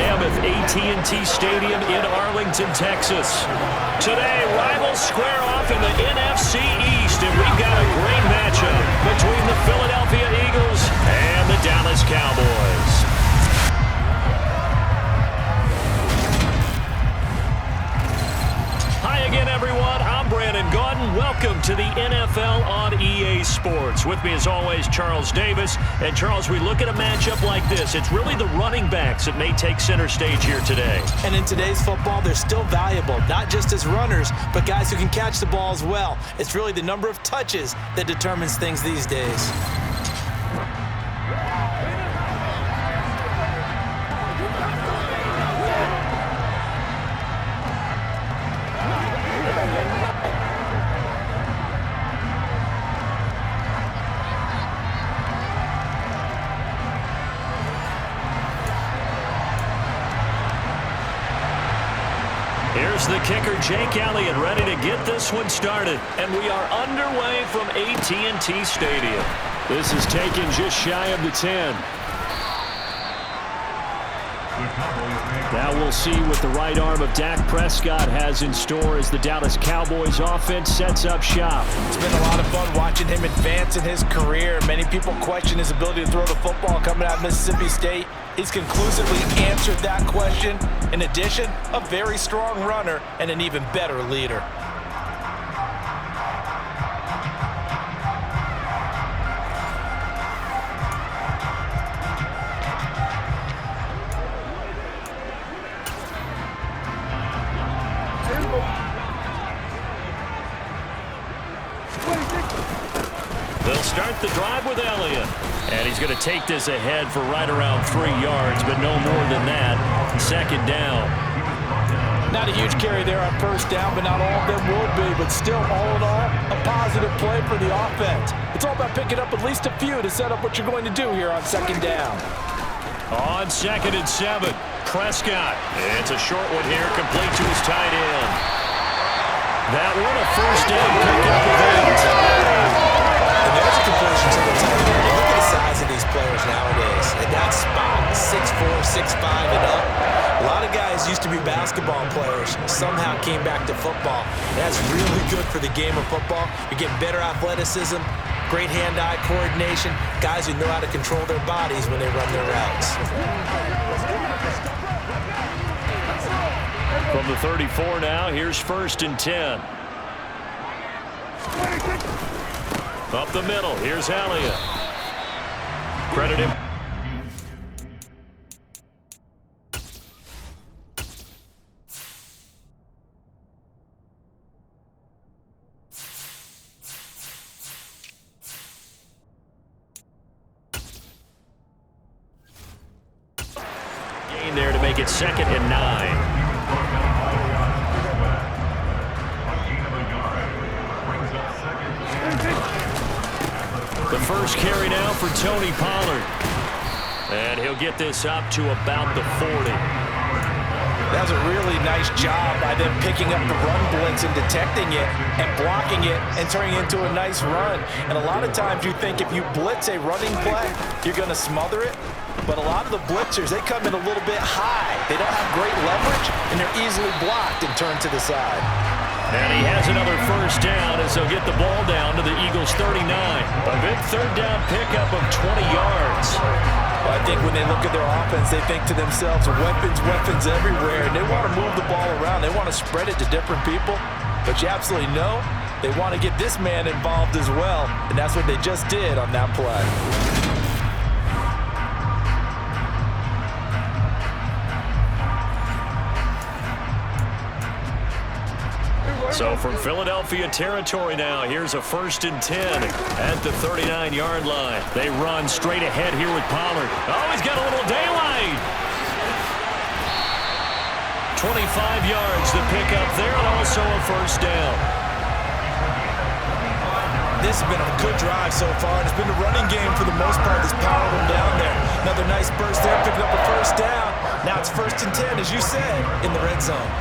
mammoth AT&T Stadium in Arlington, Texas. Today, rivals square off in the NFC East, and we've got a great matchup between the Philadelphia Eagles and the Dallas Cowboys. Hi again, everyone. I'm Brandon Gaudin. Welcome to the NFL on EA Sports. With me, as always, Charles Davis. And, Charles, we look at a matchup like this. It's really the running backs that may take center stage here today. And in today's football, they're still valuable, not just as runners, but guys who can catch the ball as well. It's really the number of touches that determines things these days. Here's the kicker, Jake Elliott, ready to get this one started. And we are underway from AT&T Stadium. This is taken just shy of the 10. Now we'll see what the right arm of Dak Prescott has in store as the Dallas Cowboys offense sets up shop. It's been a lot of fun watching him advance in his career. Many people question his ability to throw the football coming out of Mississippi State. He's conclusively answered that question. In addition, a very strong runner and an even better leader. They'll start the drive with Elliott. And he's going to take this ahead for right around 3 yards, but no more than that. Second down. Not a huge carry there on first down, but not all of them would be. But still, all in all, a positive play for the offense. It's all about picking up at least a few to set up what you're going to do here on second down. On 2nd and 7, Prescott. It's a short one here, complete to his tight end. That one a first down pickup event. And there's a completion to the tight end. Look at the size of these players nowadays. At that spot, 6'4", 6'5", and up. A lot of guys used to be basketball players, somehow came back to football. That's really good for the game of football. You're getting better athleticism, great hand-eye coordination, guys who know how to control their bodies when they run their routes. From the 34 now, here's 1st and 10. Up the middle, here's Elliott. Credit him. Gain there to make it 2nd and 9. The first carry now for Tony Pollard. And he'll get this up to about the 40. That was a really nice job by them picking up the run blitz and detecting it and blocking it and turning it into a nice run. And a lot of times you think if you blitz a running play, you're going to smother it. But a lot of the blitzers, they come in a little bit high. They don't have great leverage, and they're easily blocked and turned to the side. And he has another first down as they'll get the ball down to the Eagles' 39. A big third down pickup of 20 yards. Well, I think when they look at their offense, they think to themselves, weapons everywhere, and they want to move the ball around. They want to spread it to different people. But you absolutely know they want to get this man involved as well, and that's what they just did on that play. So from Philadelphia territory now, here's a 1st and 10 at the 39-yard line. They run straight ahead here with Pollard. Oh, he's got a little daylight. 25 yards the pickup there, and also a first down. This has been a good drive so far. It's been the running game for the most part that's powered them down there. Another nice burst there, picking up a first down. Now it's 1st and 10, as you said, in the red zone.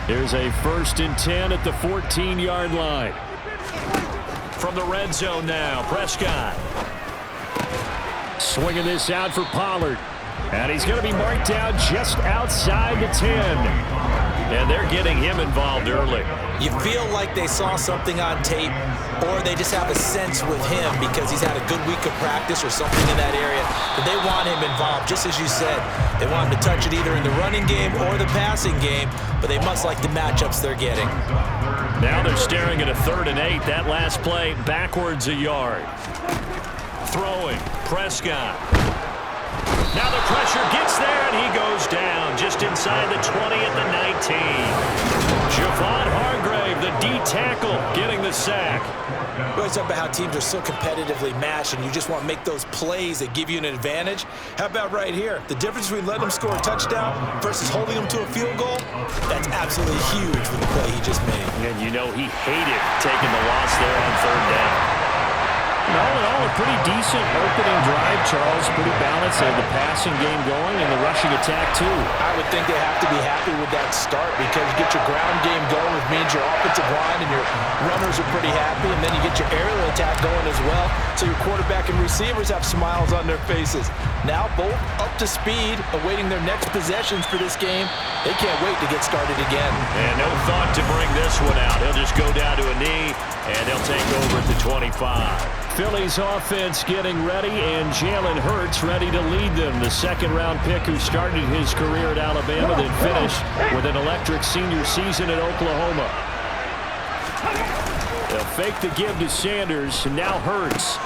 Here's a 1st and 10 at the 14-yard line. From the red zone now, Prescott. Swinging this out for Pollard. And he's going to be marked down just outside the 10. And they're getting him involved early. You feel like they saw something on tape, or they just have a sense with him because he's had a good week of practice or something in that area that they want him involved. Just as you said, they want him to touch it either in the running game or the passing game, but they must like the matchups they're getting. Now they're staring at a 3rd and 8. That last play backwards a yard. Throwing, Prescott. Now the pressure gets there, and he goes down just inside the 20 at the 19. Javon Hargrave, the D tackle, getting the sack. We always talk about how teams are so competitively matched, and you just want to make those plays that give you an advantage. How about right here? The difference between letting them score a touchdown versus holding them to a field goal, that's absolutely huge with the play he just made. And you know he hated taking the loss there on 3rd down. And all in all, a pretty decent opening drive, Charles. Pretty balanced. They had the passing game going and the rushing attack, too. I would think they have to be happy with that start because you get your ground game going, which means your offensive line and your runners are pretty happy, and then you get your aerial attack going as well, so your quarterback and receivers have smiles on their faces. Now both up to speed, awaiting their next possessions for this game. They can't wait to get started again. And no thought to bring this one out. He'll just go down to a knee, and they'll take over at the 25. Philly's offense getting ready, and Jalen Hurts ready to lead them. The 2nd-round pick who started his career at Alabama, then finished with an electric senior season at Oklahoma. They'll fake the give to Sanders, and now Hurts.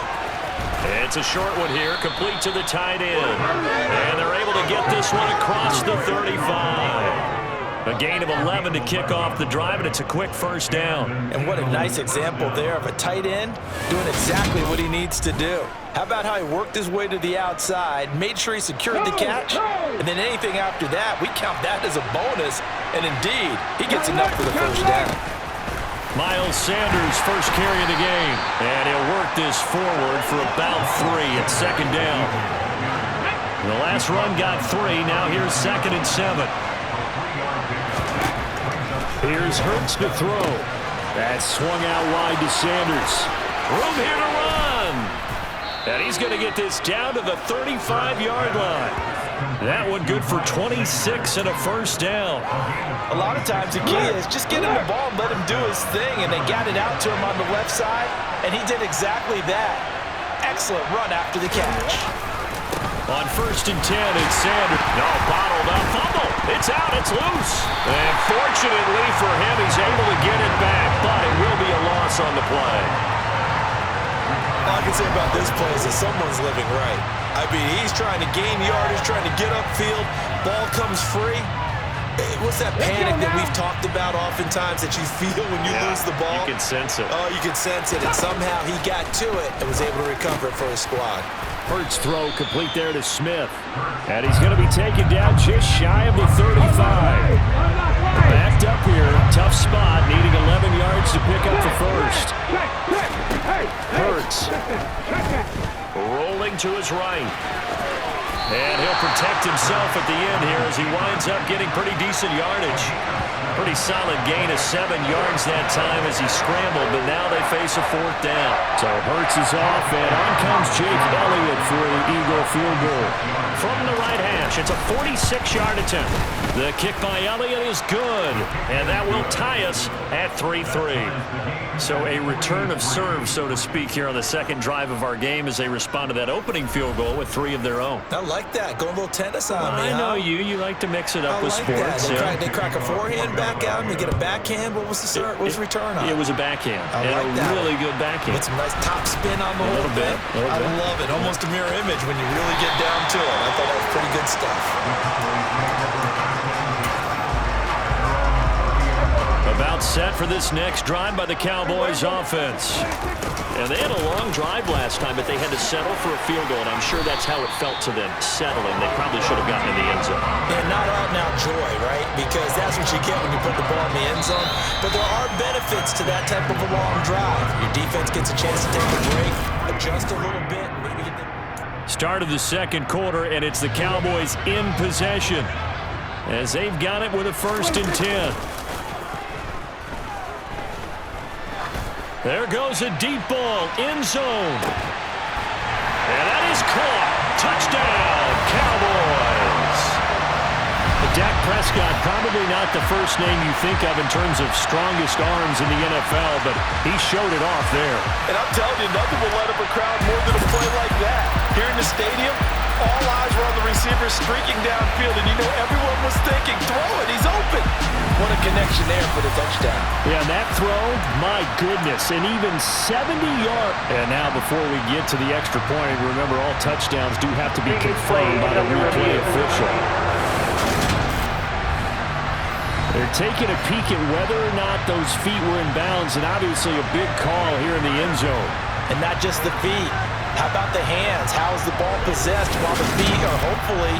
It's a short one here, complete to the tight end. And they're able to get this one across the 35. A gain of 11 to kick off the drive, and it's a quick 1st down. And what a nice example there of a tight end doing exactly what he needs to do. How about how he worked his way to the outside, made sure he secured the catch, and then anything after that, we count that as a bonus. And indeed, he gets enough for the 1st down. Miles Sanders, first carry of the game. And he'll work this forward for about 3 at 2nd down. The last run got 3. Now here's 2nd and 7. Here's Hurts to throw. That's swung out wide to Sanders. Room here to run. And he's going to get this down to the 35-yard line. That one good for 26 and a 1st down. A lot of times the key is just get him the ball and let him do his thing, and they got it out to him on the left side, and he did exactly that. Excellent run after the catch. On 1st and 10, it's Sanders. No, bottled up. Fumble. It's out. It's loose. And fortunately for him, he's able to get it back, but it will be a loss on the play. All I can say about this play is that someone's living right. I mean, he's trying to gain yardage, trying to get upfield. Ball comes free. What's that panic that we've talked about oftentimes that you feel when you lose the ball? You can sense it. Oh, you can sense it. And somehow he got to it and was able to recover it for his squad. Hurts throw complete there to Smith. And he's going to be taken down just shy of the 35. Backed up here. Tough spot. Needing 11 yards to pick up the 1st. Hurts. Rolling to his right. And he'll protect himself at the end here as he winds up getting pretty decent yardage. Pretty solid gain of 7 yards that time as he scrambled, but now they face a 4th down. So Hurts is off, and on comes Jake Elliott for the Eagle field goal. From the right hash, it's a 46-yard attempt. The kick by Elliott is good, and that will tie us at 3-3. So a return of serve, so to speak, here on the 2nd drive of our game as they respond to that opening field goal with 3 of their own. I like that. Going a little tennis on me. I know you like to mix it up with sports. They crack a forehand back out and they get a backhand. What was the return on? It was a backhand. I and like a that. Really good backhand. With some nice top spin on the whole thing. I love it. Almost a mirror image when you really get down to it. I thought that was pretty good stuff. About set for this next drive by the Cowboys offense. And they had a long drive last time, but they had to settle for a field goal, and I'm sure that's how it felt to them, settling. They probably should have gotten in the end zone. And not out now joy, right? Because that's what you get when you put the ball in the end zone. But there are benefits to that type of a long drive. Your defense gets a chance to take a break, adjust a little bit, maybe get the... Start of the 2nd quarter, and it's the Cowboys in possession as they've got it with a 1st and 10. There goes a deep ball, end zone. And that is caught. Touchdown, Cowboys. Dak Prescott, probably not the first name you think of in terms of strongest arms in the NFL, but he showed it off there. And I'm telling you, nothing will light up a crowd more than a play like that. Here in the stadium, all eyes were on the receiver streaking downfield, and you know everyone was thinking, throw it, he's open. What a connection there for the touchdown. Yeah, and that throw, my goodness, and even 70 yards. And now before we get to the extra point, remember all touchdowns do have to be confirmed by the replay official. They're taking a peek at whether or not those feet were in bounds, and obviously a big call here in the end zone. And not just the feet. How about the hands? How is the ball possessed while the feet are hopefully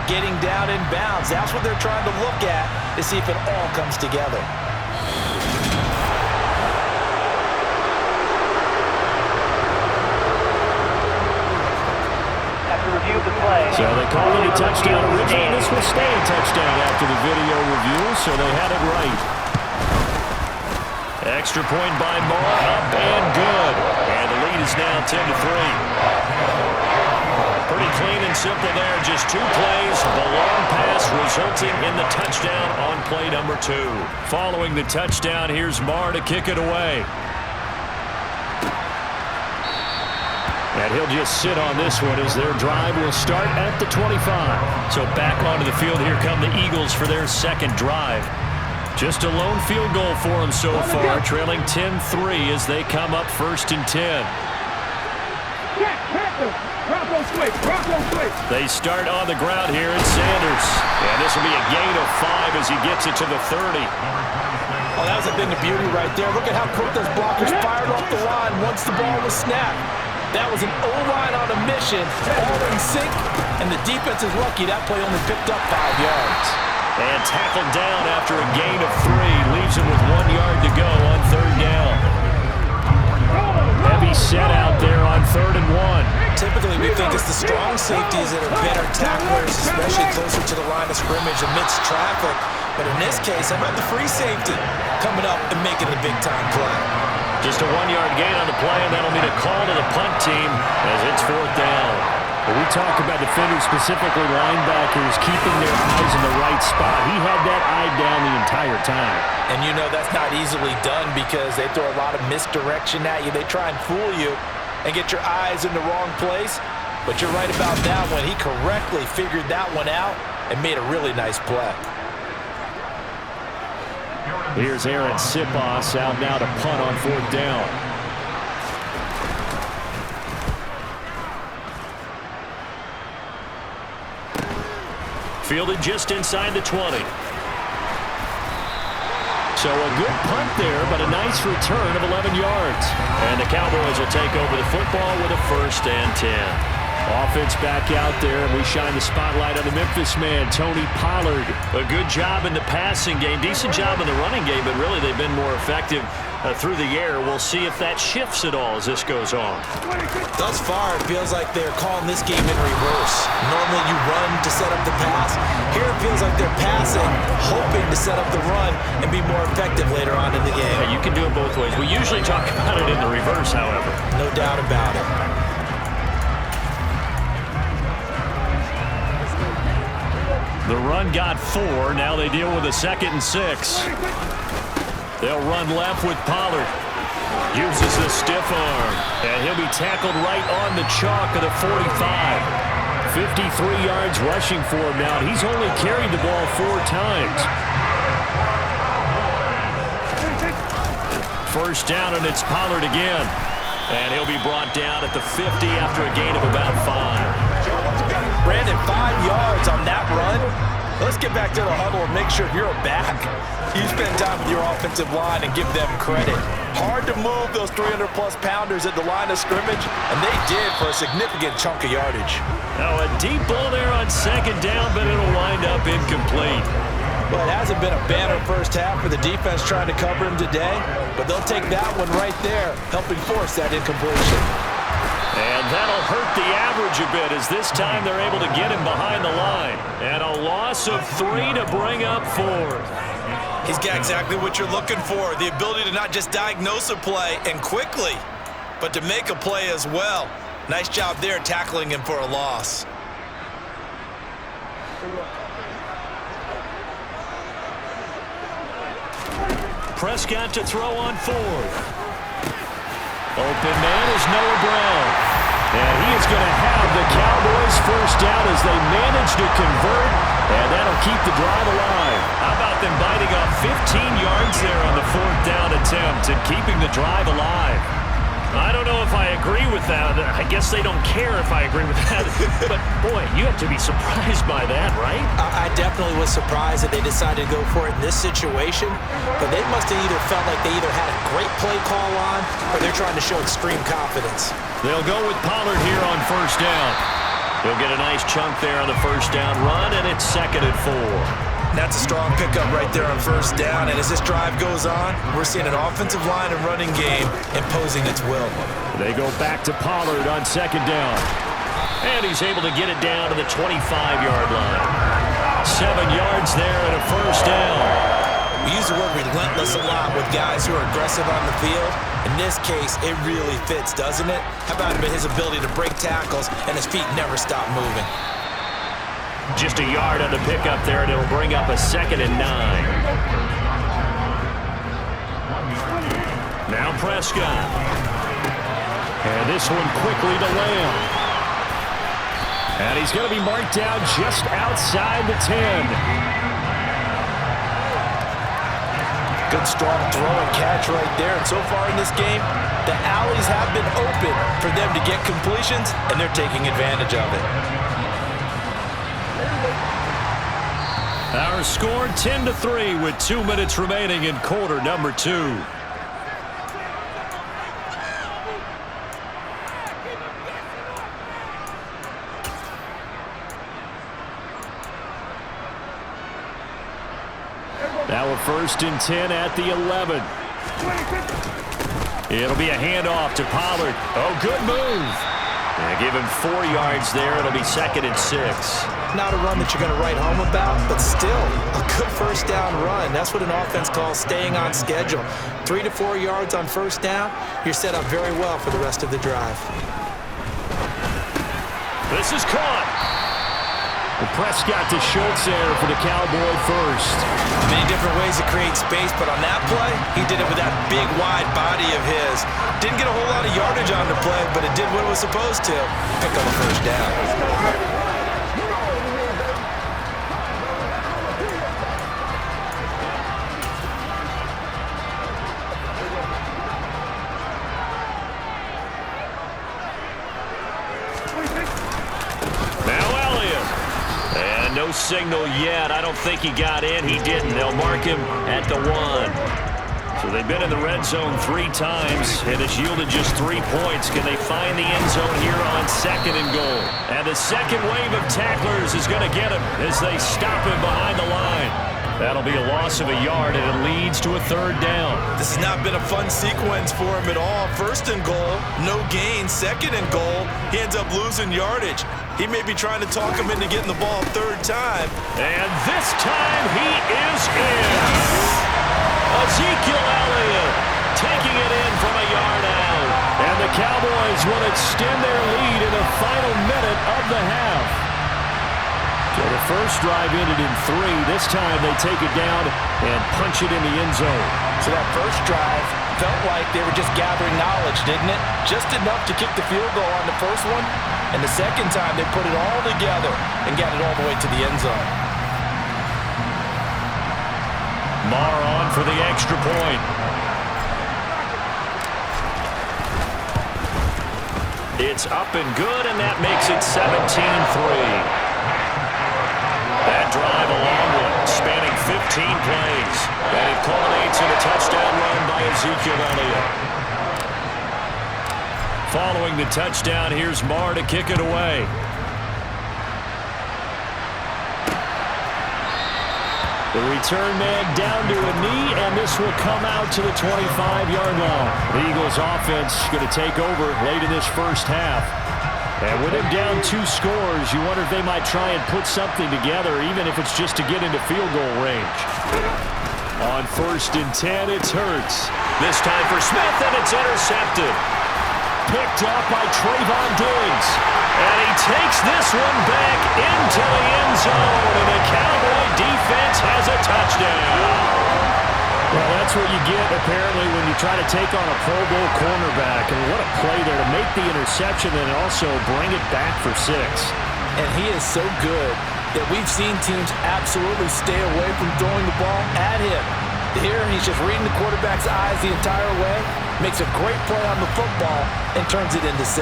getting down in bounds? That's what they're trying to look at to see if it all comes together. So they called it a touchdown originally. This will stay a touchdown after the video review, so they had it right. Extra point by Moore, up and good. And the lead is now 10-3. Pretty clean and simple there. Just two plays. The long pass resulting in the touchdown on play number 2. Following the touchdown, here's Moore to kick it away. And he'll just sit on this one as their drive will start at the 25. So back onto the field, here come the Eagles for their second drive. Just a lone field goal for them so far, trailing 10-3 as they come up 1st and 10. They start on the ground here at Sanders. And this will be a gain of 5 as he gets it to the 30. Oh, that was a thing of beauty right there. Look at how quick those blockers fired off the line once the ball was snapped. That was an O-line on a mission, all in sync, and the defense is lucky that play only picked up 5 yards. And tackled down after a gain of 3, leaves him with 1 yard to go on 3rd down. Heavy set out there on 3rd and 1. Typically, we think it's the strong safeties that are better tacklers, especially closer to the line of scrimmage amidst traffic. But in this case, how about the free safety coming up and making the big-time play? Just a 1 yard gain on the play, and that'll mean a call to the punt team as it's 4th down. When we talk about defenders, specifically linebackers, keeping their eyes in the right spot. He had that eye down the entire time. And you know that's not easily done because they throw a lot of misdirection at you. They try and fool you and get your eyes in the wrong place. But you're right about that one. He correctly figured that one out and made a really nice play. Here's Aaron Sipos out now to punt on 4th down. Fielded just inside the 20. So a good punt there, but a nice return of 11 yards. And the Cowboys will take over the football with a 1st and 10. Offense back out there, and we shine the spotlight on the Memphis man, Tony Pollard. A good job in the passing game, decent job in the running game, but really they've been more effective through the air. We'll see if that shifts at all as this goes on. Thus far, it feels like they're calling this game in reverse. Normally you run to set up the pass. Here it feels like they're passing, hoping to set up the run and be more effective later on in the game. Yeah, you can do it both ways. We usually talk about it in the reverse, however. No doubt about it. The run got 4. Now they deal with a 2nd and 6. They'll run left with Pollard. Uses the stiff arm. And he'll be tackled right on the chalk of the 45. 53 yards rushing for him now. He's only carried the ball 4 times. 1st down, and it's Pollard again. And he'll be brought down at the 50 after a gain of about 5. Brandon, 5 yards on that run. Let's get back to the huddle and make sure you're back. You spend time with your offensive line and give them credit. Hard to move those 300-plus pounders at the line of scrimmage, and they did for a significant chunk of yardage. Now a deep ball there on 2nd down, but it'll wind up incomplete. Well, it hasn't been a banner first half for the defense trying to cover him today, but they'll take that one right there, helping force that incompletion. And that'll hurt the average a bit as this time they're able to get him behind the line. And a loss of 3 to bring up 4th. He's got exactly what you're looking for, the ability to not just diagnose a play and quickly, but to make a play as well. Nice job there tackling him for a loss. Prescott to throw on fourth. Open man is Noah Brown. And he is going to have the Cowboys first down as they manage to convert, and that'll keep the drive alive. How about them biting off 15 yards there on the fourth down attempt and keeping the drive alive? I don't know if I agree with that. I guess they don't care if I agree with that. But, boy, you have to be surprised by that, right? I definitely was surprised that they decided to go for it in this situation. But they must have either felt like they either had a great play call on or they're trying to show extreme confidence. They'll go with Pollard here on first down. He'll get a nice chunk there on the first down run, and it's 2nd and 4. That's a strong pickup right there on first down. And as this drive goes on, we're seeing an offensive line and running game imposing its will. They go back to Pollard on 2nd down. And he's able to get it down to the 25-yard line. 7 yards there and a first down. We use the word relentless a lot with guys who are aggressive on the field. In this case, it really fits, doesn't it? How about his ability to break tackles and his feet never stop moving? Just a yard on the pickup there, and it'll bring up a 2nd and 9. Now Prescott. And this one quickly to Lamb. And he's going to be marked down just outside the 10. Good strong throw and catch right there. And so far in this game, the alleys have been open for them to get completions, and they're taking advantage of it. Our score 10-3 with 2 minutes remaining in quarter number 2. Now a 1st and 10 at the 11. It'll be a handoff to Pollard. Oh, good move. Give him 4 yards there. It'll be 2nd and 6. Not a run that you're going to write home about, but still a good first down run. That's what an offense calls staying on schedule. 3 to 4 yards on first down, you're set up very well for the rest of the drive. This is caught. The Prescott to Schultz there for the Cowboy first. Many different ways to create space, but on that play, he did it with that big, wide body of his. Didn't get a whole lot of yardage on the play, but it did what it was supposed to. Pick up the first down. No signal yet. I don't think he got in. He didn't. They'll mark him at the 1. So they've been in the red zone 3 times, and it's yielded just 3 points. Can they find the end zone here on 2nd and goal? And the second wave of tacklers is going to get him as they stop him behind the line. That'll be a loss of a yard, and it leads to a 3rd down. This has not been a fun sequence for him at all. 1st and goal, no gain. 2nd and goal, he ends up losing yardage. He may be trying to talk him into getting the ball 3rd time. And this time he is in. Ezekiel Elliott taking it in from a yard out. And the Cowboys will extend their lead in the final minute of the half. So the first drive ended in 3. This time they take it down and punch it in the end zone. So that first drive felt like they were just gathering knowledge, didn't it? Just enough to kick the field goal on the first one. And the second time, they put it all together and got it all the way to the end zone. Marr on for the extra point. It's up and good, and that makes it 17-3. That drive a long one, spanning 15 plays. And it culminates in a touchdown run by Ezekiel Elliott. Following the touchdown, here's Marr to kick it away. The return man down to a knee, and this will come out to the 25-yard line. The Eagles offense going to take over late in this first half. And with him down 2 scores, you wonder if they might try and put something together, even if it's just to get into field goal range. On 1st and 10, it's Hurts. This time for Smith, and it's intercepted. Picked up by Trayvon Diggs. And he takes this one back into the end zone, and the Cowboy defense has a touchdown. Well, that's what you get, apparently, when you try to take on a Pro Bowl cornerback. And what a play there to make the interception and also bring it back for 6. And he is so good that we've seen teams absolutely stay away from throwing the ball at him. Here, he's just reading the quarterback's eyes the entire way, makes a great play on the football, and turns it into 6.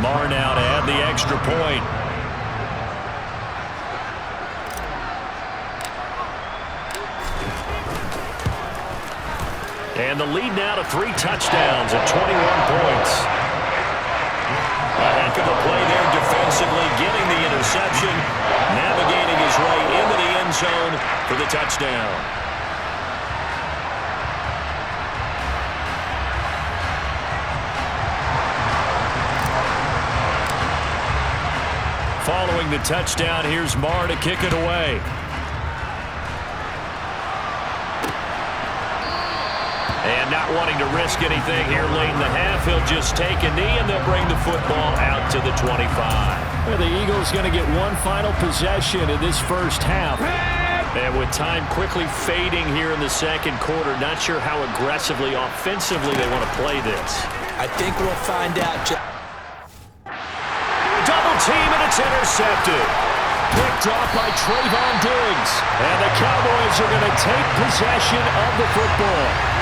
Marr now to add the extra point. And the lead now to 3 touchdowns at 21 points. A heck of a play there defensively, getting the interception, navigating his way into the end zone for the touchdown. Following the touchdown, here's Marr to kick it away. And not wanting to risk anything here late in the half, he'll just take a knee and they'll bring the football out to the 25. Well, the Eagles going to get one final possession in this first half. And with time quickly fading here in the second quarter, not sure how aggressively, offensively they want to play this. I think we'll find out. Double team, and it's intercepted. Picked off by Trayvon Diggs. And the Cowboys are going to take possession of the football.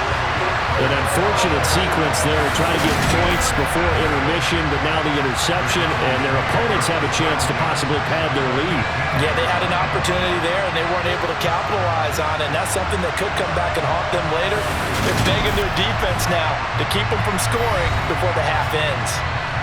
An unfortunate sequence there, trying to get points before intermission, but now the interception, and their opponents have a chance to possibly pad their lead. Yeah, they had an opportunity there, and they weren't able to capitalize on it, and that's something that could come back and haunt them later. They're begging their defense now to keep them from scoring before the half ends.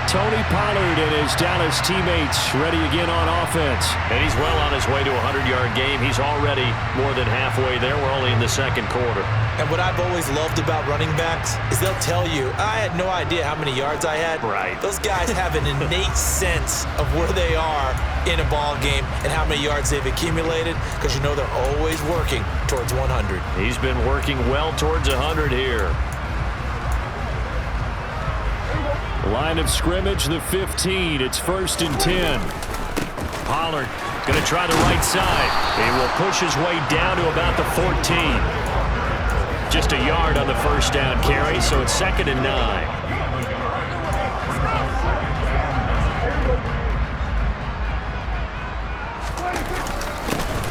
Tony Pollard and his Dallas teammates ready again on offense. And he's well on his way to a 100-yard game. He's already more than halfway there. We're only in the second quarter. And what I've always loved about running backs is they'll tell you, I had no idea how many yards I had. Right. Those guys have an innate sense of where they are in a ball game and how many yards they've accumulated, because you know they're always working towards 100. He's been working well towards 100 here. Line of scrimmage, the 15. It's 1st and 10. Pollard going to try the right side. He will push his way down to about the 14. Just a yard on the first down carry, so it's 2nd and 9.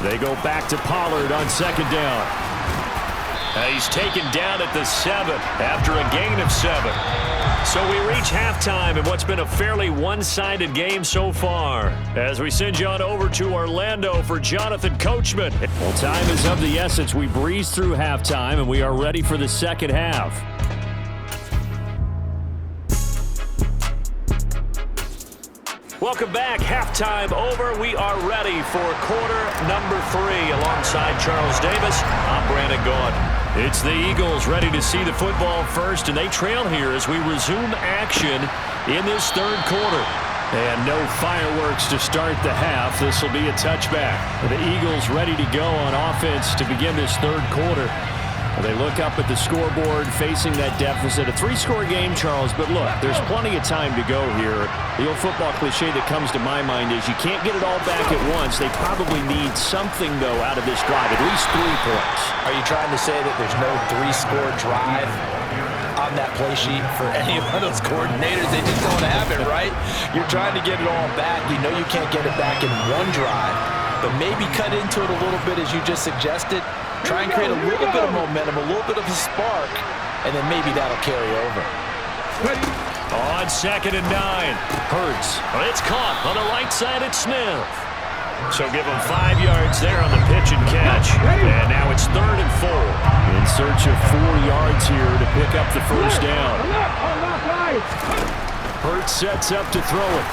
They go back to Pollard on 2nd down. He's taken down at the 7 after a gain of 7. So we reach halftime in what's been a fairly one-sided game so far. As we send you on over to Orlando for Jonathan Coachman. Well, time is of the essence. We breeze through halftime, and we are ready for the second half. Welcome back. Halftime over. We are ready for quarter number 3. Alongside Charles Davis, I'm Brandon Gaudin. It's the Eagles ready to see the football first, and they trail here as we resume action in this third quarter. And no fireworks to start the half. This will be a touchback. The Eagles ready to go on offense to begin this third quarter. They look up at the scoreboard facing that deficit. A 3-score game, Charles, but look, there's plenty of time to go here. The old football cliche that comes to my mind is you can't get it all back at once. They probably need something, though, out of this drive, at least 3 points. Are you trying to say that there's no 3-score drive on that play sheet for any one of those coordinators? They just don't have it, right? You're trying to get it all back. You know you can't get it back in one drive, but maybe cut into it a little bit as you just suggested. Try and create a little bit of momentum, a little bit of a spark, and then maybe that'll carry over. On 2nd and 9. Hurts. It's caught on the right side at Smith. So give him 5 yards there on the pitch and catch. And now it's 3rd and 4. In search of 4 yards here to pick up the first down. Hurts sets up to throw it.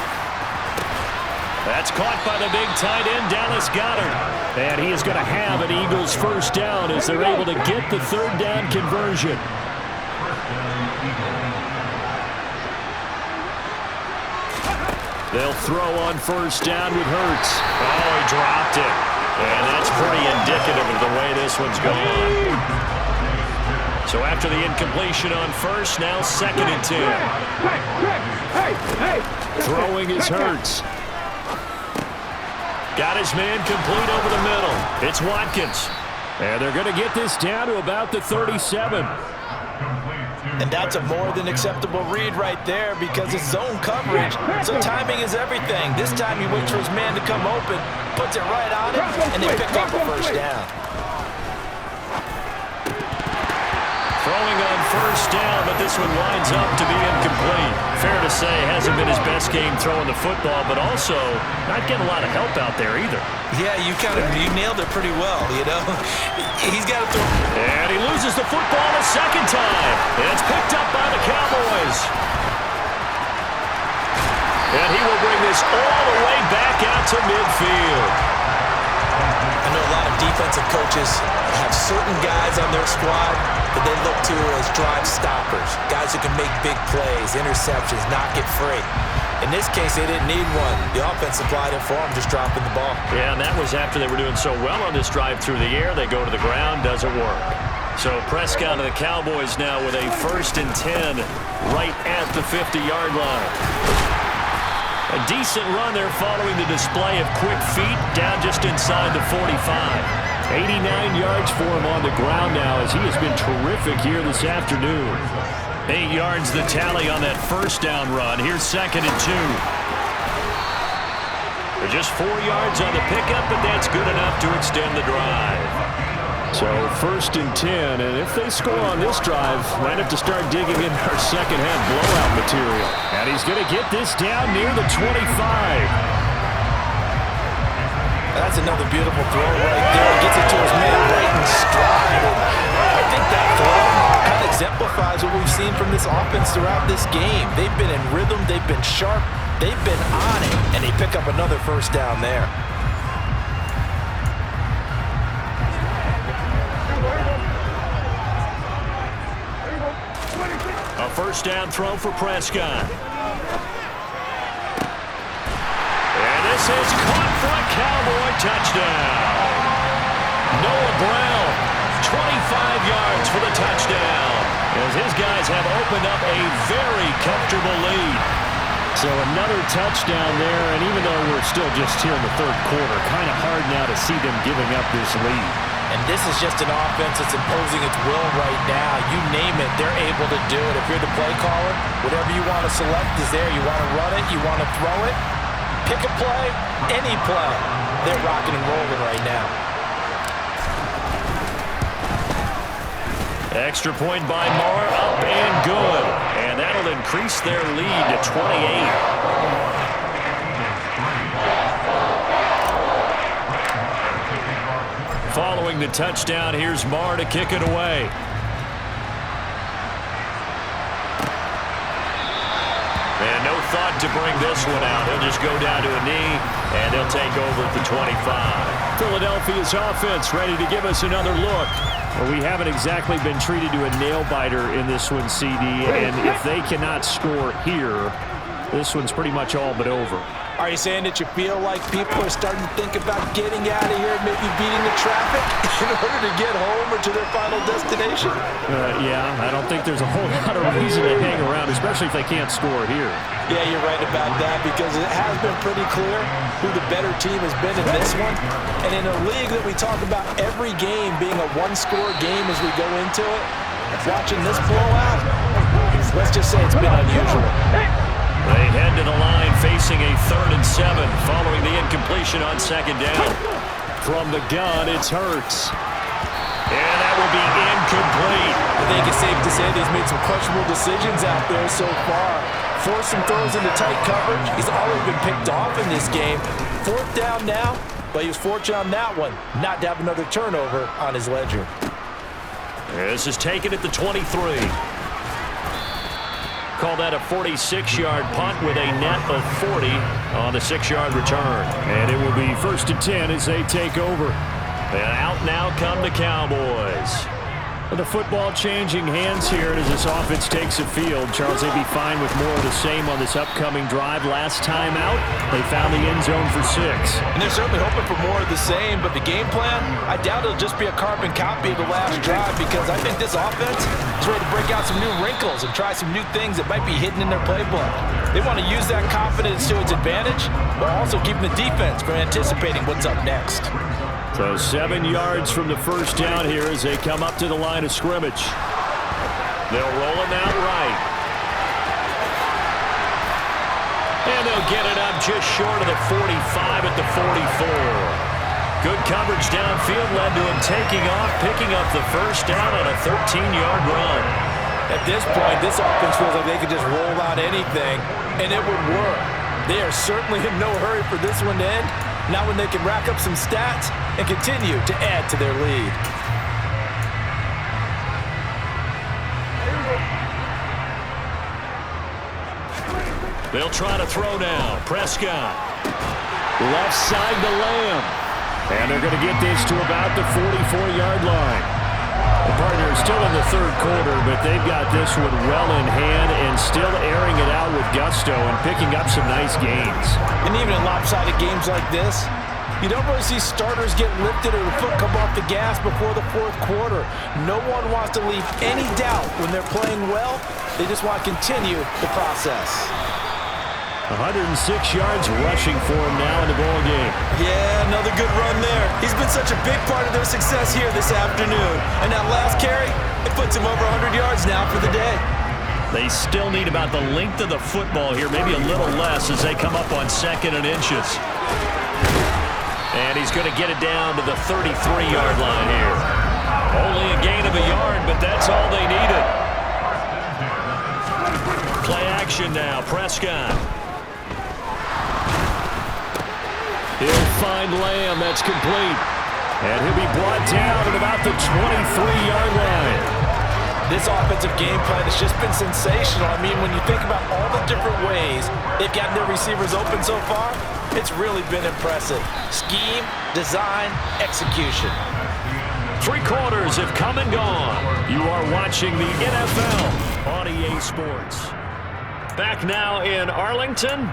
That's caught by the big tight end, Dallas Goedert. And he is going to have an Eagles first down as they're able to get the 3rd down conversion. They'll throw on first down with Hurts. Oh, he dropped it. And that's pretty indicative of the way this one's gone. So after the incompletion on first, now 2nd and 10. Throwing is Hurts. Got his man complete over the middle. It's Watkins. And they're going to get this down to about the 37. And that's a more than acceptable read right there because it's zone coverage, so timing is everything. This time he waits for his man to come open, puts it right on it, and they pick up a first down. Throwing on first down, but this one winds up to be incomplete. Fair to say, hasn't been his best game throwing the football, but also not getting a lot of help out there either. Yeah, you nailed it pretty well, you know. He's got to throw. And he loses the football a second time. And it's picked up by the Cowboys. And he will bring this all the way back out to midfield. I know a lot of defensive coaches have certain guys on their squad that they look to as drive stoppers, guys who can make big plays, interceptions, knock it free. In this case, they didn't need one. The offense supplied it for them, just dropping the ball. Yeah, and that was after they were doing so well on this drive through the air. They go to the ground, doesn't work. So Prescott and the Cowboys now with a 1st and 10 right at the 50-yard line. A decent run there following the display of quick feet down just inside the 45. 89 yards for him on the ground now as he has been terrific here this afternoon. 8 yards the tally on that first down run. Here's 2nd and 2. They're just 4 yards on the pickup, but that's good enough to extend the drive. So 1st and 10, and if they score on this drive, might have to start digging in our second-half blowout material. And he's going to get this down near the 25. That's another beautiful throw right there. Gets it to his man right in stride. And I think that throw kind of exemplifies what we've seen from this offense throughout this game. They've been in rhythm. They've been sharp. They've been on it. And they pick up another first down there. A first down throw for Prescott. And this is caught for a Cowboy touchdown. Noah Brown, 25 yards for the touchdown, as his guys have opened up a very comfortable lead. So another touchdown there, and even though we're still just here in the 3rd quarter, kind of hard now to see them giving up this lead. And this is just an offense that's imposing its will right now. You name it, they're able to do it. If you're the play caller, whatever you want to select is there. You want to run it, you want to throw it, pick a play, any play. They're rocking and rolling right now. Extra point by Moore, up and good. And that'll increase their lead to 28. Following the touchdown, here's Moore to kick it away. And no thought to bring this one out. He'll just go down to a knee, and they'll take over at the 25. Philadelphia's offense ready to give us another look. Well, we haven't exactly been treated to a nail-biter in this one, CD, and if they cannot score here, this one's pretty much all but over. Are you saying that you feel like people are starting to think about getting out of here, maybe beating the traffic in order to get home or to their final destination? Yeah, I don't think there's a whole lot of reason to hang around, especially if they can't score here. Yeah, you're right about that because it has been pretty clear who the better team has been in this one. And in a league that we talk about every game being a one-score game as we go into it, watching this blowout, let's just say it's been unusual. They head to the line facing a 3rd and 7 following the incompletion on 2nd down. From the gun, it's Hurts. And that will be incomplete. I think it's safe to say that he's made some questionable decisions out there so far. Forced some throws into tight coverage. He's always been picked off in this game. 4th down now, but he was fortunate on that one not to have another turnover on his ledger. This is taken at the 23. Call that a 46-yard punt with a net of 40 on the 6-yard return. And it will be 1st and 10 as they take over. And out now come the Cowboys. The football changing hands here as this offense takes the field. Charles, they'd be fine with more of the same on this upcoming drive. Last time out, they found the end zone for 6. And they're certainly hoping for more of the same, but the game plan, I doubt it'll just be a carbon copy of the last drive, because I think this offense is ready to break out some new wrinkles and try some new things that might be hidden in their playbook. They want to use that confidence to its advantage, while also keeping the defense from anticipating what's up next. So 7 yards from the first down here as they come up to the line of scrimmage. They'll roll him out right. And they'll get it up just short of the 45 at the 44. Good coverage downfield led to him taking off, picking up the first down on a 13-yard run. At this point, this offense feels like they could just roll out anything, and it would work. They are certainly in no hurry for this one to end. Now when they can rack up some stats and continue to add to their lead. They'll try to throw now. Prescott. Left side to Lamb. And they're going to get this to about the 44-yard line. The partner is still in the third quarter, but they've got this one well in hand and still airing it out with gusto and picking up some nice gains. And even in lopsided games like this, you don't really see starters get lifted or the foot come off the gas before the fourth quarter. No one wants to leave any doubt when they're playing well. They just want to continue the process. 106 yards rushing for him now in the ball game. Yeah, another good run there. He's been such a big part of their success here this afternoon. And that last carry, it puts him over 100 yards now for the day. They still need about the length of the football here, maybe a little less as they come up on 2nd and inches. And he's going to get it down to the 33-yard line here. Only a gain of a yard, but that's all they needed. Play action now, Prescott. He'll find Lamb. That's complete. And he'll be brought down at about the 23-yard line. This offensive game plan has just been sensational. I mean, when you think about all the different ways they've gotten their receivers open so far, it's really been impressive. Scheme, design, execution. 3 quarters have come and gone. You are watching the NFL on EA Sports. Back now in Arlington.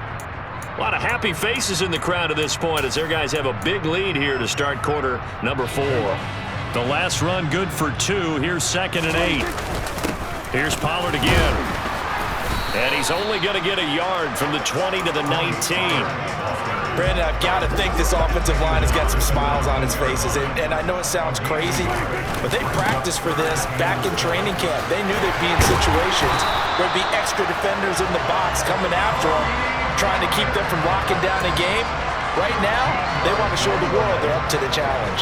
A lot of happy faces in the crowd at this point as their guys have a big lead here to start quarter number 4. The last run good for 2. Here's 2nd and 8. Here's Pollard again. And he's only going to get a yard from the 20 to the 19. Brandon, I've got to think this offensive line has got some smiles on its faces. And I know it sounds crazy, but they practiced for this back in training camp. They knew they'd be in situations where there'd be extra defenders in the box coming after them, trying to keep them from locking down a game. Right now, they want to show the world they're up to the challenge.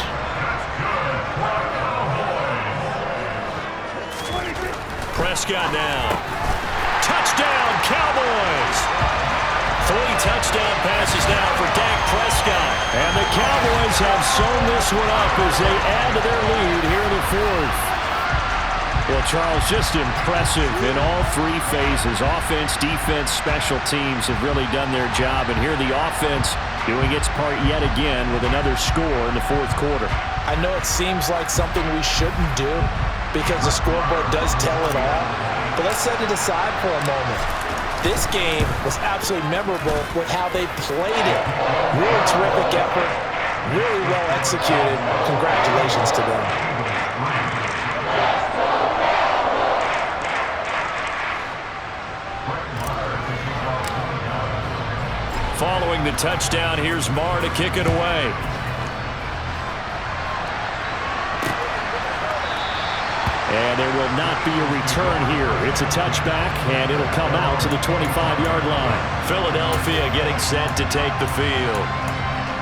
Prescott now. Touchdown, Cowboys! 3 touchdown passes now for Dak Prescott. And the Cowboys have sewn this one up as they add to their lead here in the 4th. Well, Charles, just impressive in all 3 phases. Offense, defense, special teams have really done their job. And here the offense doing its part yet again with another score in the 4th quarter. I know it seems like something we shouldn't do because the scoreboard does tell it all. But let's set it aside for a moment. This game was absolutely memorable with how they played it. Really terrific effort, really well executed. Congratulations to them. Following the touchdown, here's Marr to kick it away. And there will not be a return here. It's a touchback, and it'll come out to the 25-yard line. Philadelphia getting set to take the field.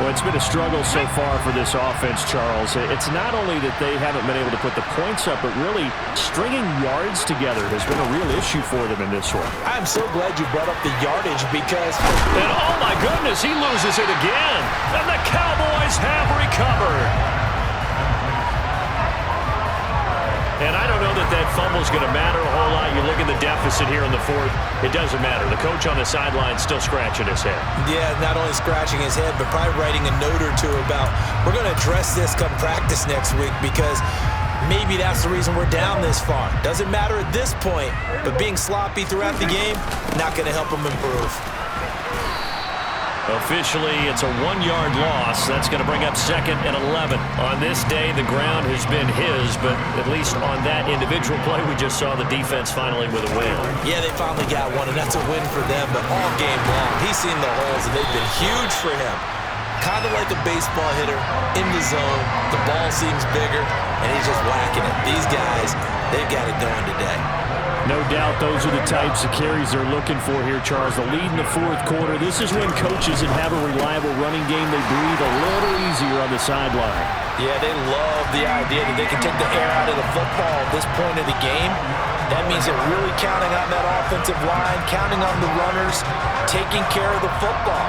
Well, it's been a struggle so far for this offense, Charles. It's not only that they haven't been able to put the points up, but really stringing yards together has been a real issue for them in this one. I'm so glad you brought up the yardage because... And oh my goodness, he loses it again. And the Cowboys have recovered. And I don't know that that fumble is going to matter a whole lot. You look at the deficit here in the 4th, it doesn't matter. The coach on the sideline still scratching his head. Yeah, not only scratching his head, but probably writing a note or two about, we're going to address this come practice next week because maybe that's the reason we're down this far. Doesn't matter at this point, but being sloppy throughout the game, not going to help them improve. Officially, it's a 1-yard loss. That's going to bring up 2nd and 11. On this day, the ground has been his, but at least on that individual play, we just saw the defense finally with a win. Yeah, they finally got one, and that's a win for them, but all game long, he's seen the holes, and they've been huge for him. Kind of like a baseball hitter in the zone. The ball seems bigger, and he's just whacking it. These guys, they've got it going today. No doubt those are the types of carries they're looking for here, Charles. The lead in the fourth quarter. This is when coaches that have a reliable running game, they breathe a little easier on the sideline. Yeah, they love the idea that they can take the air out of the football at this point of the game. That means they're really counting on that offensive line, counting on the runners, taking care of the football.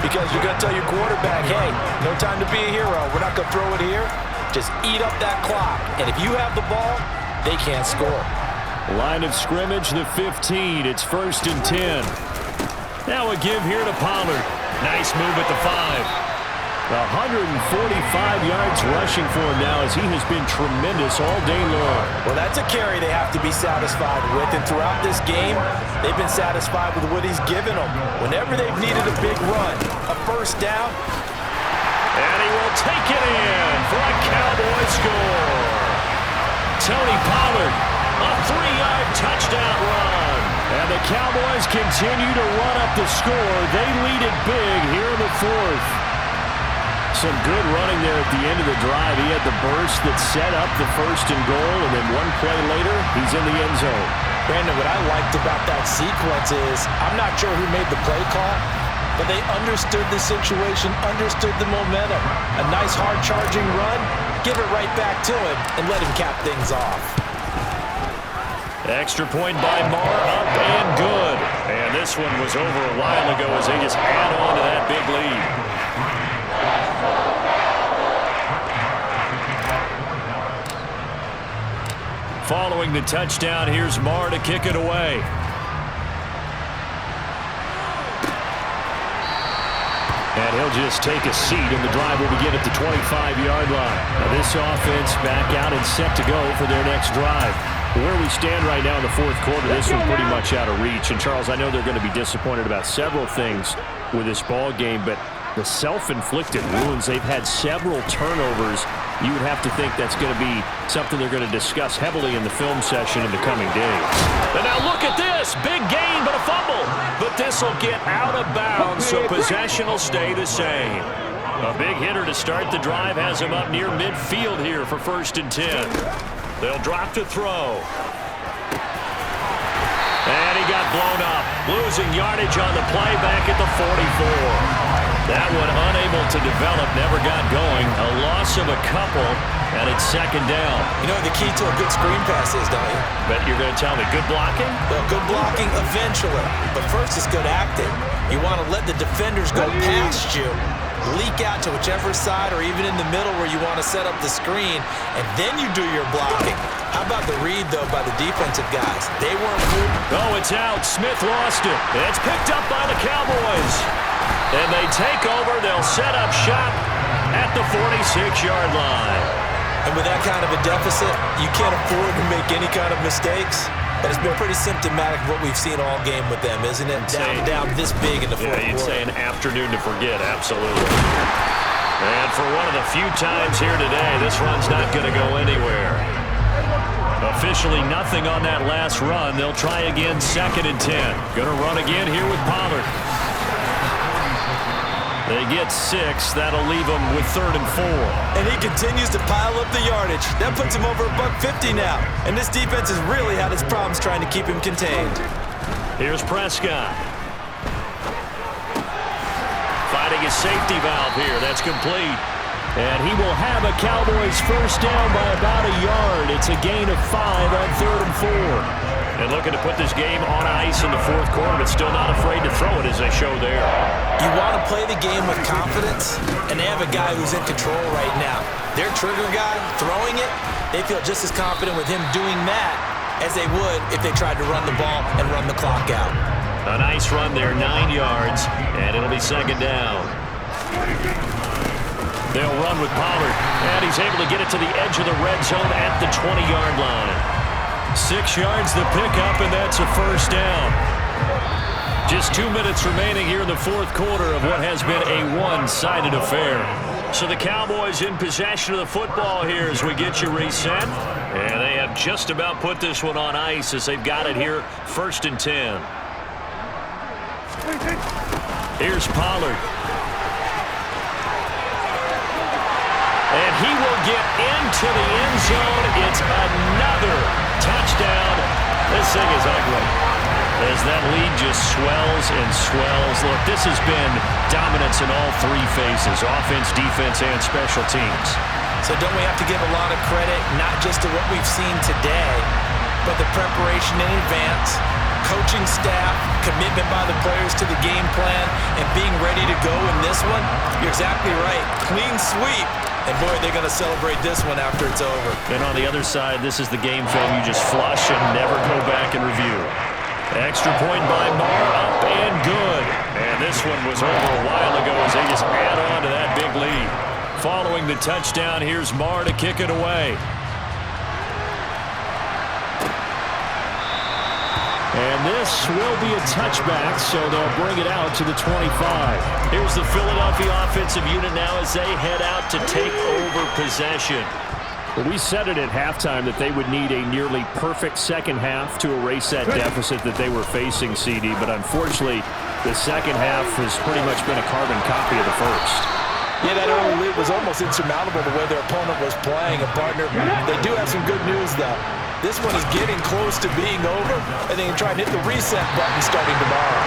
Because you're going to tell your quarterback, hey, no time to be a hero. We're not going to throw it here. Just eat up that clock. And if you have the ball, they can't score. Line of scrimmage, the 15. It's 1st and 10. Now a give here to Pollard. Nice move at the 5. 145 yards rushing for him now as he has been tremendous all day long. Well, that's a carry they have to be satisfied with. And throughout this game, they've been satisfied with what he's given them. Whenever they've needed a big run, a first down. And he will take it in for a Cowboy score. Tony Pollard, a 3-yard touchdown run. And the Cowboys continue to run up the score. They lead it big here in the fourth. Some good running there at the end of the drive. He had the burst that set up the 1st and goal, and then one play later, he's in the end zone. Brandon, what I liked about that sequence is I'm not sure who made the play call, but they understood the situation, understood the momentum. A nice hard-charging run, give it right back to him, and let him cap things off. Extra point by Marr, up and good. And this one was over a while ago as they just add on to that big lead. Following the touchdown, here's Marr to kick it away. And he'll just take a seat, and the drive will begin at the 25-yard line. Now this offense back out and set to go for their next drive. Where we stand right now in the fourth quarter, this one pretty much out of reach. And, Charles, I know they're going to be disappointed about several things with this ball game, but the self-inflicted wounds, they've had several turnovers. You would have to think that's going to be something they're going to discuss heavily in the film session in the coming days. And now look at this. Big gain, but a fumble. But this will get out of bounds, so possession will stay the same. A big hitter to start the drive has him up near midfield here for 1st and 10. They'll drop to throw. And he got blown up. Losing yardage on the play back at the 44. That one unable to develop, never got going. A loss of a couple, and it's 2nd down. You know what the key to a good screen pass is, don't you? Bet you're going to tell me. Good blocking? Well, good blocking eventually. But first it's good acting. You want to let the defenders go past you, leak out to whichever side or even in the middle where you want to set up the screen, and then you do your blocking. How about the read, though, by the defensive guys? They weren't good. Oh, it's out. Smith lost it. It's picked up by the Cowboys. And they take over. They'll set up shop at the 46-yard line. And with that kind of a deficit, you can't afford to make any kind of mistakes. But it's been pretty symptomatic of what we've seen all game with them, isn't it? Down this big in the fourth quarter. Yeah, you'd say an afternoon to forget, absolutely. And for one of the few times here today, this run's not going to go anywhere. Officially nothing on that last run. They'll try again, 2nd and 10. Going to run again here with Pollard. They get 6. That'll leave them with 3rd and 4. And he continues to pile up the yardage. That puts him over $150 now. And this defense has really had its problems trying to keep him contained. Here's Prescott. Finding his safety valve here. That's complete. And he will have a Cowboys first down by about a yard. It's a gain of 5 on 3rd and 4. And looking to put this game on ice in the fourth quarter, but still not afraid to throw it as they show there. You want to play the game with confidence, and they have a guy who's in control right now. Their trigger guy, throwing it, they feel just as confident with him doing that as they would if they tried to run the ball and run the clock out. A nice run there, 9 yards, and it'll be 2nd down. They'll run with Pollard, and he's able to get it to the edge of the red zone at the 20-yard line. 6 yards the pickup, and that's a first down. Just 2 minutes remaining here in the fourth quarter of what has been a one-sided affair. So the Cowboys in possession of the football here as we get you reset. And they have just about put this one on ice as they've got it here, 1st and 10. Here's Pollard. And he will get into the end zone. It's another touchdown. This thing is ugly as that lead just swells and swells. Look, this has been dominance in all 3 phases, offense, defense, and special teams. So don't we have to give a lot of credit, not just to what we've seen today, but the preparation in advance, coaching staff, commitment by the players to the game plan, and being ready to go in this one? You're exactly right. Clean sweep. And, boy, they're going to celebrate this one after it's over. And on the other side, this is the game film you just flush and never go back and review. Extra point by Marr, up and good. And this one was over a while ago as they just add on to that big lead. Following the touchdown, here's Marr to kick it away. And this will be a touchback, so they'll bring it out to the 25. Here's the Philadelphia offensive unit now as they head out to take over possession. Well, we said it at halftime that they would need a nearly perfect second half to erase that deficit that they were facing, CD. But unfortunately, the second half has pretty much been a carbon copy of the first. Yeah, that early lead was almost insurmountable the way their opponent was playing. And, partner, they do have some good news, though. This one is getting close to being over, and they can try and hit the reset button starting tomorrow.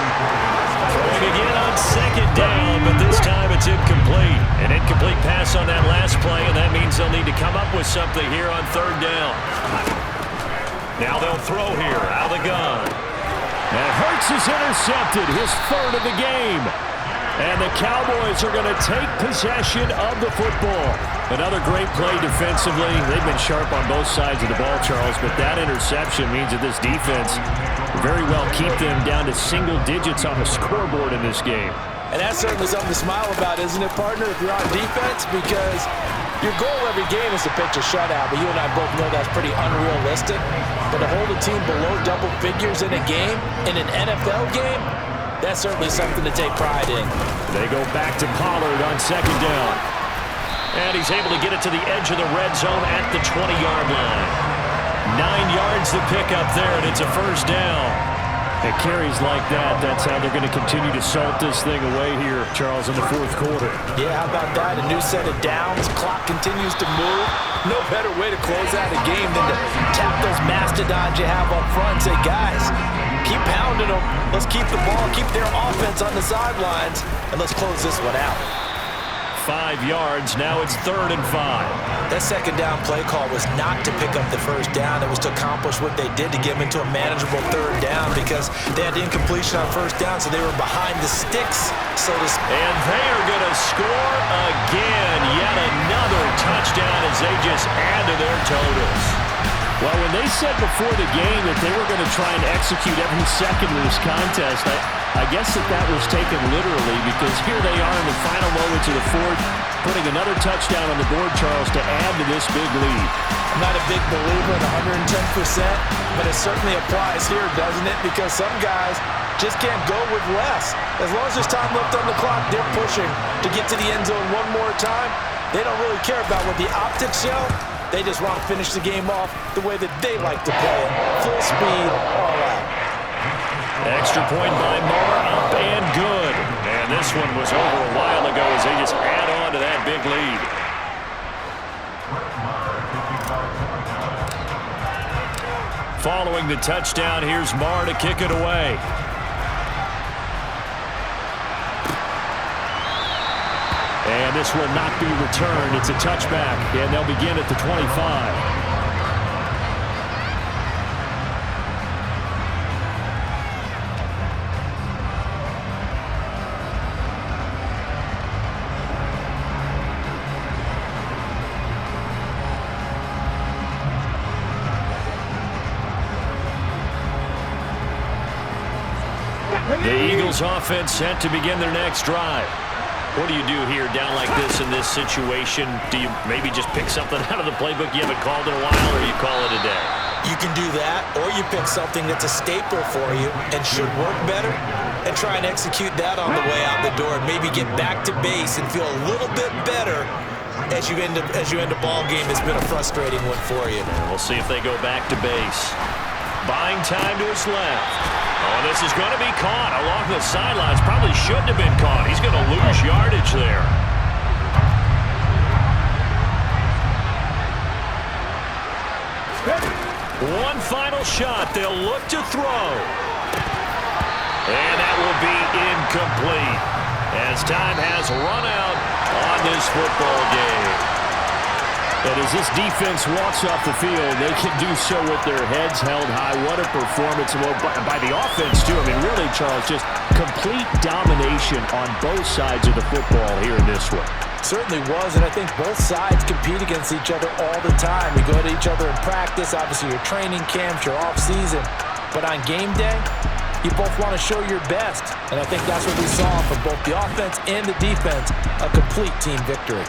Throwing again on 2nd down, but this time it's incomplete. An incomplete pass on that last play, and that means they'll need to come up with something here on 3rd down. Now they'll throw here, out of the gun. And Hurts is intercepted, his 3rd of the game. And the Cowboys are going to take possession of the football. Another great play defensively. They've been sharp on both sides of the ball, Charles, but that interception means that this defense very well keep them down to single digits on the scoreboard in this game. And that's certainly something to smile about, isn't it, partner, if you're on defense? Because your goal every game is to pitch a shutout, but you and I both know that's pretty unrealistic. But to hold a team below double figures in a game, in an NFL game, that's certainly something to take pride in. They go back to Pollard on 2nd down. And he's able to get it to the edge of the red zone at the 20-yard line. 9 yards to pick up there, and it's a first down. It carries like that. That's how they're going to continue to salt this thing away here, Charles, in the fourth quarter. Yeah, how about that? A new set of downs. Clock continues to move. No better way to close out a game than to tap those mastodons you have up front and say, guys, keep pounding them. Let's keep the ball, keep their offense on the sidelines, and let's close this one out. 5 yards. Now it's 3rd and 5. That 2nd down play call was not to pick up the first down. It was to accomplish what they did to get them into a manageable 3rd down because they had incompletion on 1st down, so they were behind the sticks, so to speak. And they are going to score again. Yet another touchdown as they just add to their totals. Well, when they said before the game that they were going to try and execute every second of this contest, I guess that was taken literally because here they are in the final moments of the fourth, putting another touchdown on the board, Charles, to add to this big lead. I'm not a big believer in 110%, but it certainly applies here, doesn't it? Because some guys just can't go with less. As long as there's time left on the clock, they're pushing to get to the end zone one more time. They don't really care about what the optics show. They just want to finish the game off the way that they like to play it. Full speed, all out. Extra point by Marr, up and good. And this one was over a while ago as they just add on to that big lead. Following the touchdown, here's Marr to kick it away. And this will not be returned. It's a touchback, and they'll begin at the 25. The Eagles offense set to begin their next drive. What do you do here down like this in this situation? Do you maybe just pick something out of the playbook you haven't called in a while, or you call it a day? You can do that, or you pick something that's a staple for you and should work better and try and execute that on the way out the door and maybe get back to base and feel a little bit better as you end a ball game that's been a frustrating one for you. And we'll see if they go back to base. Buying time to his left. Oh, this is going to be caught along the sidelines. Probably shouldn't have been caught. He's going to lose yardage there. One final shot. They'll look to throw. And that will be incomplete as time has run out on this football game. And as this defense walks off the field, they can do so with their heads held high. What a performance by the offense, too. I mean, really, Charles, just complete domination on both sides of the football here in this one. Certainly was, and I think both sides compete against each other all the time. You go to each other in practice, obviously your training camps, your off-season. But on game day, you both want to show your best. And I think that's what we saw from both the offense and the defense, a complete team victory.